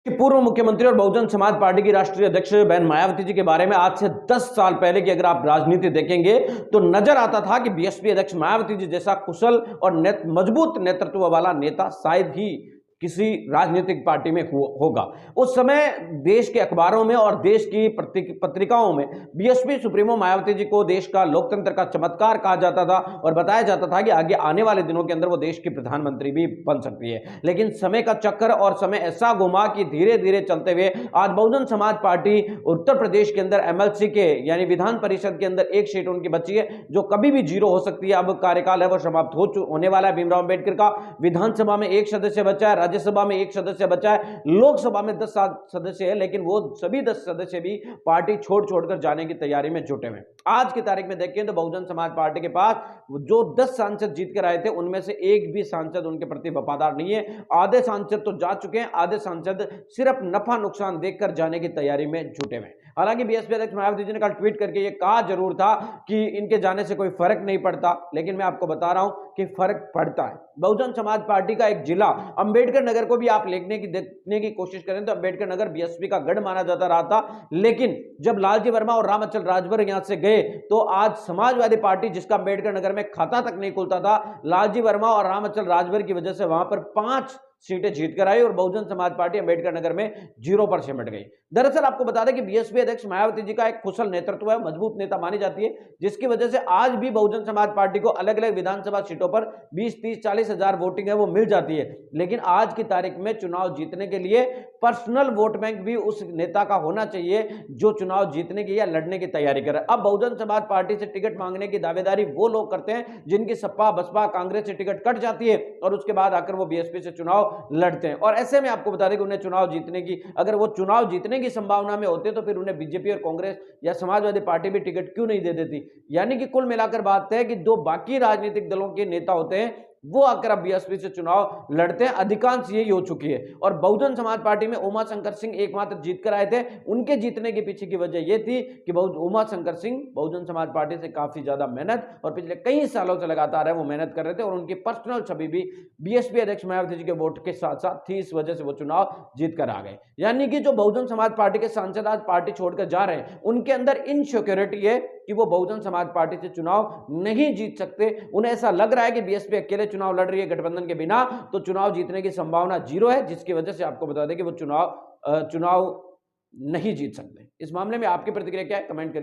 पूर्व मुख्यमंत्री और बहुजन समाज पार्टी की राष्ट्रीय अध्यक्ष बहन मायावती जी के बारे में आज से 10 साल पहले की अगर आप राजनीति देखेंगे तो नजर आता था कि बीएसपी अध्यक्ष मायावती जी जैसा कुशल और मजबूत नेतृत्व वाला नेता शायद ही किसी राजनीतिक पार्टी में होगा। उस समय देश के अखबारों में और देश की पत्रिकाओं में बीएसपी सुप्रीमो मायावती जी को देश का लोकतंत्र का चमत्कार कहा जाता था और बताया जाता था कि आगे आने वाले दिनों के अंदर वो देश की प्रधानमंत्री भी बन सकती है। लेकिन समय का चक्कर और समय ऐसा घुमा कि धीरे धीरे चलते हुए आज बहुजन समाज पार्टी उत्तर प्रदेश के अंदर एमएलसी के यानी विधान परिषद के अंदर एक सीट उनकी बची है जो कभी भी जीरो हो सकती है। अब कार्यकाल है वो समाप्त होने वाला है भीमराव अंबेडकर का। विधानसभा में एक सदस्य बचा है, राज्यसभा में एक सदस्य बचा है, लोकसभा में 10 सदस्य है, लेकिन वो सभी 10 सदस्य भी पार्टी छोड़कर जाने की तैयारी में जुटे हुए। आज की तारीख में देखें तो बहुजन समाज पार्टी के पास जो 10 सांसद जीत कर आए थे उनमें से एक भी सांसद उनके प्रति वफादार नहीं है। आधे सांसद तो जा चुके हैं, आधे सांसद सिर्फ नफा नुकसान देखकर जाने की तैयारी में जुटे हुए। हालांकि बीएसपी अध्यक्ष मायावती जी ने कल ट्वीट करके ये कहा जरूर था कि इनके जाने से कोई फर्क नहीं पड़ता, लेकिन मैं आपको बता रहा हूं कि फर्क पड़ता है। बहुजन समाज पार्टी का एक जिला अंबेडकर नगर को भी आप देखने की कोशिश करें तो अंबेडकर नगर बीएसपी का गढ़ माना जाता रहा था, लेकिन जब लालजी वर्मा और रामअचल राजभर यहां से गए तो आज समाजवादी पार्टी जिसका अंबेडकर नगर में खाता तक नहीं खुलता था, लालजी वर्मा और रामअचल राजभर की वजह से वहां पर 5 सीटें जीत कर आई और बहुजन समाज पार्टी अंबेडकर नगर में 0 पर सिमट गई। दरअसल आपको बता दें कि बीएसपी अध्यक्ष मायावती जी का एक कुशल नेतृत्व है, मजबूत नेता मानी जाती है, जिसकी वजह से आज भी बहुजन समाज पार्टी को अलग अलग विधानसभा सीटों पर 20, 30, 40 हजार वोटिंग है वो मिल जाती है। लेकिन आज की तारीख में चुनाव जीतने के लिए पर्सनल वोट बैंक भी उस नेता का होना चाहिए जो चुनाव जीतने की या लड़ने की तैयारी करे। अब बहुजन समाज पार्टी से टिकट मांगने की दावेदारी वो लोग करते हैं जिनकी सपा बसपा कांग्रेस से टिकट कट जाती है और उसके बाद आकर वो बीएसपी से चुनाव लड़ते हैं। और ऐसे में आपको बता दें कि उन्हें चुनाव जीतने की अगर वो चुनाव जीतने की संभावना में होते तो फिर उन्हें बीजेपी और कांग्रेस या समाजवादी पार्टी भी टिकट क्यों नहीं दे देती। यानी कि कुल मिलाकर बात है कि दो बाकी राजनीतिक दलों के नेता होते हैं वो आकर अब बीएसपी से चुनाव लड़ते हैं, अधिकांश यही हो चुकी है। और बहुजन समाज पार्टी में उमा शंकर सिंह एकमात्र जीत कर आए थे। उनके जीतने के पीछे की वजह यह थी कि उमा शंकर सिंह बहुजन समाज पार्टी से काफी ज्यादा मेहनत और पिछले कई सालों से लगातार है वो मेहनत कर रहे थे और उनकी पर्सनल छवि भी बीएसपी अध्यक्ष मायावती जी के वोट के साथ साथ थी, इस वजह से वो चुनाव जीत कर आ गए। यानी कि जो बहुजन समाज पार्टी के सांसद आज पार्टी छोड़कर जा रहे हैं उनके अंदर इनसिक्योरिटी है कि वो बहुजन समाज पार्टी से चुनाव नहीं जीत सकते। उन्हें ऐसा लग रहा है कि बीएसपी अकेले चुनाव लड़ रही है गठबंधन के बिना, तो चुनाव जीतने की संभावना 0 है, जिसकी वजह से आपको बता दें कि वो चुनाव नहीं जीत सकते। इस मामले में आपकी प्रतिक्रिया क्या है, कमेंट करके